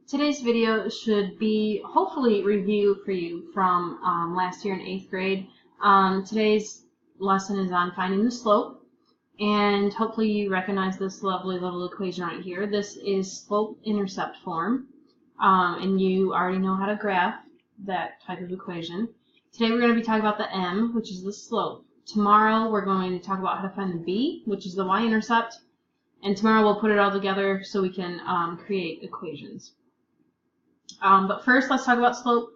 Today's video should be hopefully review for you from last year in 8th grade. Today's lesson is on finding the slope, and hopefully you recognize this lovely little equation right here. This is slope-intercept form, and you already know how to graph that type of equation. Today we're going to be talking about the m, which is the slope. Tomorrow we're going to talk about how to find the b, which is the y-intercept, and tomorrow we'll put it all together so we can create equations. But first, let's talk about slope.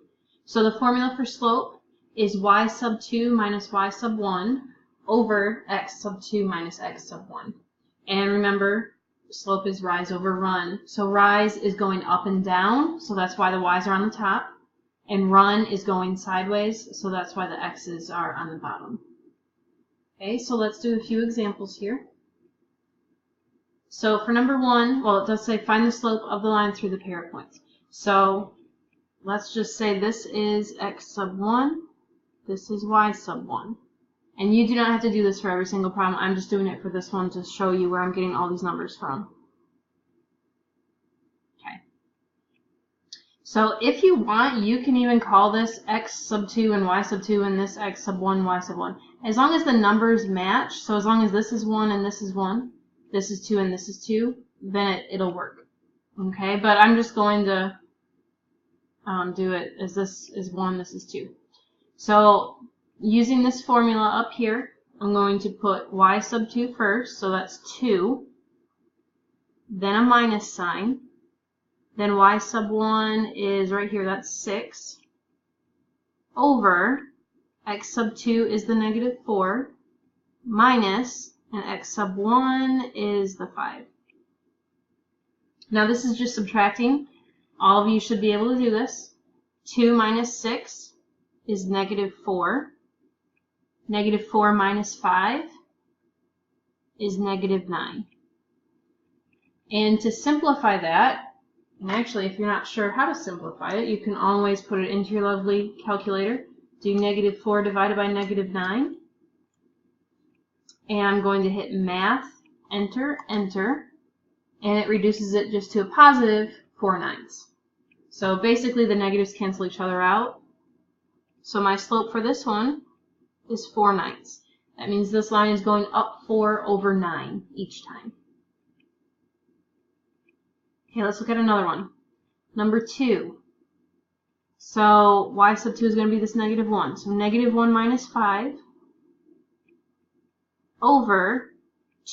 So the formula for slope is y sub 2 minus y sub 1 over x sub 2 minus x sub 1. And remember, slope is rise over run. So rise is going up and down, so that's why the y's are on the top. And run is going sideways, so that's why the x's are on the bottom. Okay, so let's do a few examples here. So for number 1, well, it does say find the slope of the line through the pair of points. So let's just say this is x sub 1, this is y sub 1. And you do not have to do this for every single problem. I'm just doing it for this one to show you where I'm getting all these numbers from. Okay. So if you want, you can even call this x sub 2 and y sub 2 and this x sub 1, y sub 1. As long as the numbers match, so as long as this is 1 and this is 1, this is 2 and this is 2, then it'll work. Okay, but I'm just going to do it as this is 1, this is 2. So using this formula up here, I'm going to put y sub 2 first, so that's 2, then a minus sign, then y sub 1 is right here, that's 6, over x sub 2 is the negative 4, minus, and x sub 1 is the 5. Now this is just subtracting. All of you should be able to do this. 2 minus 6 is negative 4. Negative 4 minus 5 is negative 9. And to simplify that, and actually if you're not sure how to simplify it, you can always put it into your lovely calculator. Do negative 4 divided by negative 9. And I'm going to hit math, enter, enter. And it reduces it just to a positive 4 9ths. So basically the negatives cancel each other out. So my slope for this one is 4 9ths. That means this line is going up 4 over 9 each time. Okay, let's look at another one. Number 2. So y sub 2 is going to be this negative 1. So negative 1 minus 5 over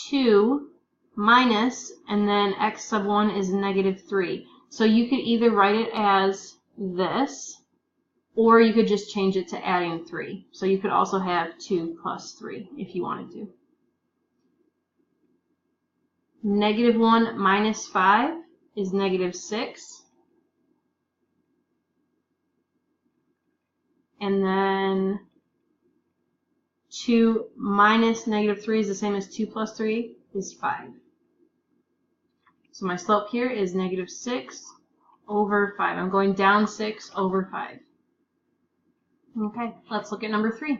2 minus, and then x sub 1 is negative 3. So you could either write it as this, or you could just change it to adding 3. So you could also have 2 plus 3 if you wanted to. Negative 1 minus 5 is negative 6. And then 2 minus negative 3 is the same as 2 plus 3 is 5. So my slope here is negative 6 over 5. I'm going down 6 over 5. Okay, let's look at number 3.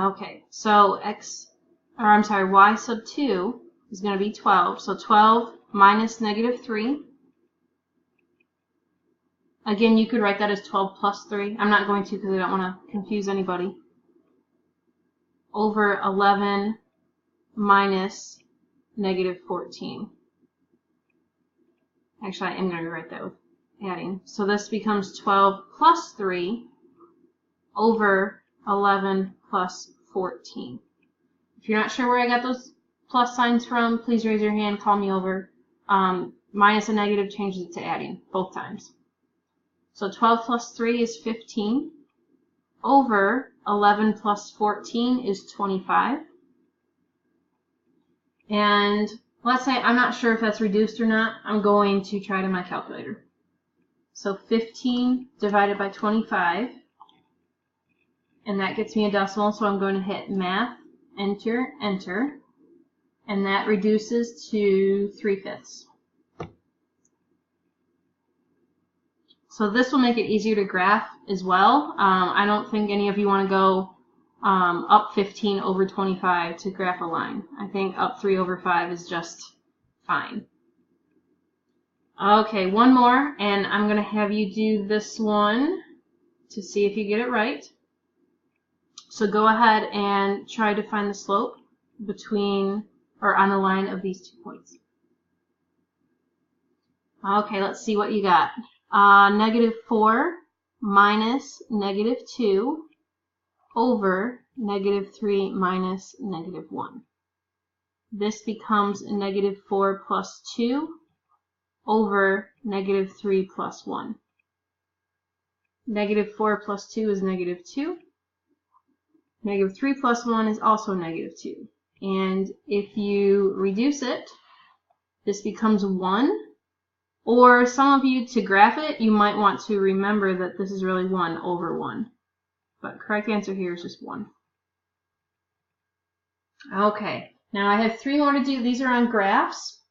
Okay, so y sub 2 is going to be 12. So 12 minus negative 3. Again, you could write that as 12 plus 3. I'm not going to because I don't want to confuse anybody. Over 11 minus negative 14. Actually, I am going to rewrite that with adding. So this becomes 12 plus 3 over 11 plus 14. If you're not sure where I got those plus signs from, please raise your hand, call me over. Minus a negative changes it to adding both times. So 12 plus 3 is 15 over 11 plus 14 is 25. And let's say I'm not sure if that's reduced or not. I'm going to try it in my calculator. So 15 divided by 25, and that gets me a decimal, so I'm going to hit math, enter, enter, and that reduces to 3/5. So this will make it easier to graph as well. I don't think any of you want to go up 15 over 25 to graph a line. I think up 3 over 5 is just fine. Okay, one more, and I'm going to have you do this one to see if you get it right. So go ahead and try to find the slope between or on the line of these 2 points. Okay, let's see what you got. -4 minus -2 over -3 minus -1. This becomes -4 plus 2 over -3 plus 1. -4 plus 2 is -2. -3 plus 1 is also -2. And if you reduce it, this becomes 1. Or some of you, to graph it, you might want to remember that this is really 1 over 1. But correct answer here is just 1. Okay, now I have 3 more to do. These are on graphs.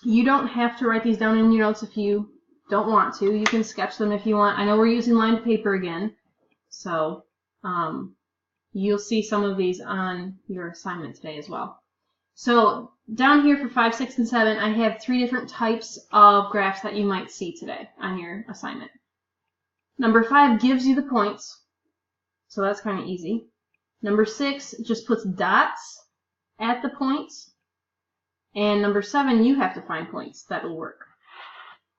You don't have to write these down in your notes if you don't want to. You can sketch them if you want. I know we're using lined paper again, so you'll see some of these on your assignment today as well. So down here for 5, 6, and 7, I have 3 different types of graphs that you might see today on your assignment. Number 5 gives you the points, so that's kind of easy. Number 6 just puts dots at the points. And number 7, you have to find points. That will work.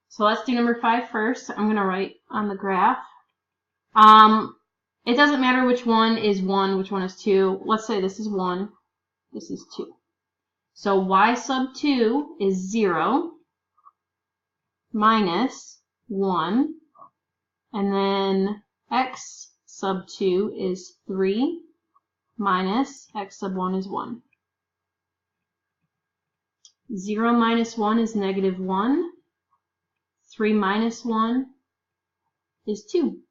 So let's do number 5 first. I'm going to write on the graph. It doesn't matter which one is 1, which one is 2. Let's say this is 1, this is 2. So y sub 2 is 0 minus 1. And then x sub 2 is 3 minus x sub 1 is 1. 0 minus 1 is -1. 3 minus 1 is 2.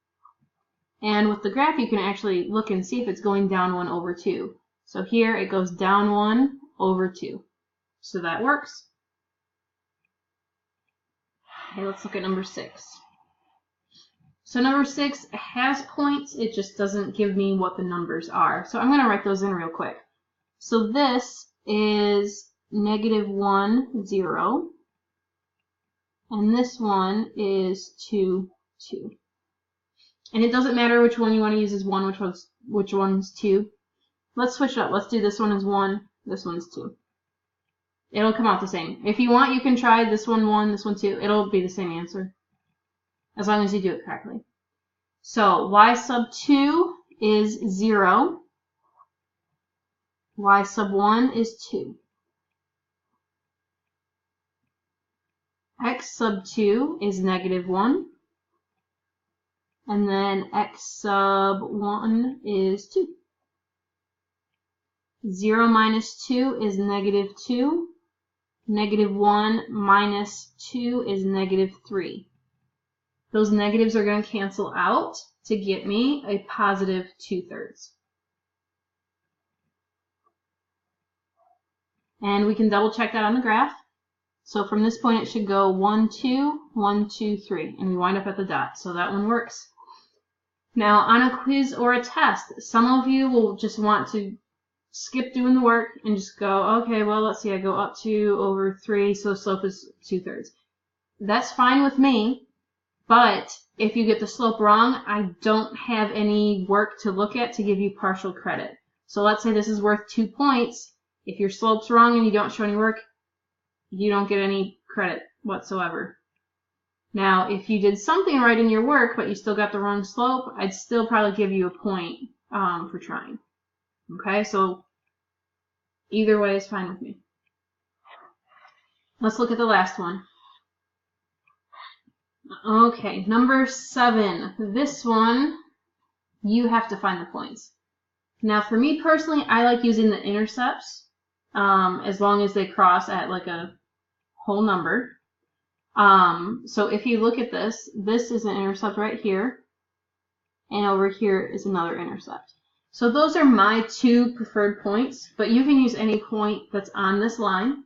And with the graph, you can actually look and see if it's going down 1 over 2. So here it goes down 1 over 2. So that works. Okay, let's look at number 6. So number 6 has points, it just doesn't give me what the numbers are. So I'm going to write those in real quick. So this is -1, 0. And this one is 2, 2. And it doesn't matter which one you want to use as 1, which one's 2. Let's switch up. Let's do this one as 1, this one's 2. It'll come out the same. If you want, you can try this one 1, this one 2. It'll be the same answer, as long as you do it correctly. So y sub 2 is 0. Y sub 1 is 2. X sub 2 is -1. And then x sub 1 is 2. 0 minus 2 is -2. -1 minus 2 is -3. Those negatives are going to cancel out to get me a positive 2/3. And we can double check that on the graph. So from this point, it should go 1, 2, 1, 2, 3, and we wind up at the dot. So that one works. Now, on a quiz or a test, some of you will just want to skip doing the work and just go, okay, well, let's see, I go up 2 over 3, so the slope is 2/3. That's fine with me, but if you get the slope wrong, I don't have any work to look at to give you partial credit. So let's say this is worth 2 points. If your slope's wrong and you don't show any work, you don't get any credit whatsoever. Now, if you did something right in your work, but you still got the wrong slope, I'd still probably give you a point for trying. Okay, so either way is fine with me. Let's look at the last one. Okay, number 7. This one, you have to find the points. Now, for me personally, I like using the intercepts as long as they cross at like a whole number. So if you look at this, this is an intercept right here, and over here is another intercept. So those are my 2 preferred points, but you can use any point that's on this line.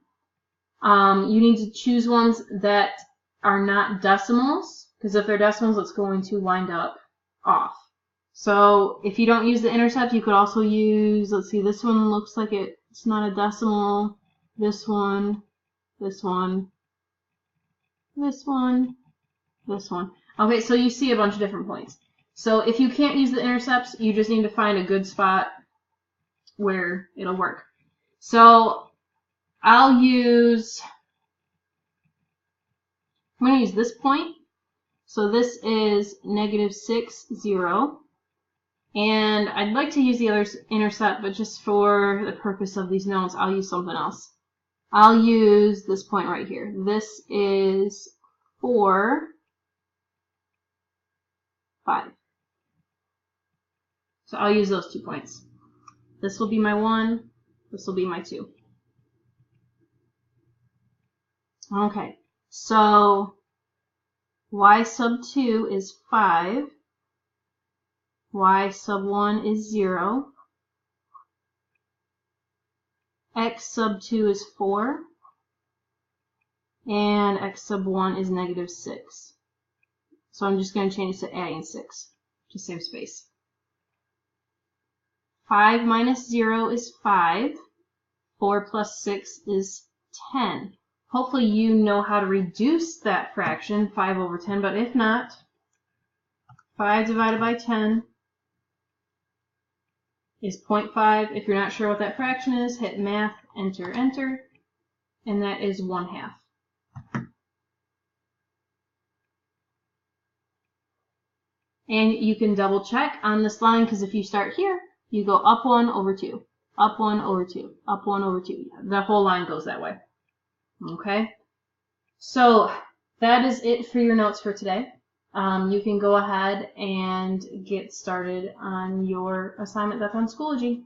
You need to choose ones that are not decimals, because if they're decimals, it's going to wind up off. So if you don't use the intercept, you could also use, let's see, this one looks like it's not a decimal, this one, this one, this one. Okay, so you see a bunch of different points. So if you can't use the intercepts, you just need to find a good spot where it'll work. So I'm going to use this point. So this is -6, 0. And I'd like to use the other intercept, but just for the purpose of these notes, I'll use something else. I'll use this point right here. This is 4, 5. So I'll use those 2 points. This will be my 1. This will be my 2. Okay, so y sub 2 is 5. Y sub 1 is 0. X sub 2 is 4. And x sub 1 is -6. So I'm just going to change it to adding 6 to save space. 5 minus 0 is 5. 4 plus 6 is 10. Hopefully you know how to reduce that fraction, 5 over 10, but if not, 5 divided by 10 is 0.5. If you're not sure what that fraction is, hit math, enter, enter, and that is 1/2. And you can double check on this line, because if you start here, you go up 1 over 2, up 1 over 2, up 1 over 2. The whole line goes that way. Okay? So that is it for your notes for today. You can go ahead and get started on your assignment that's on Schoology.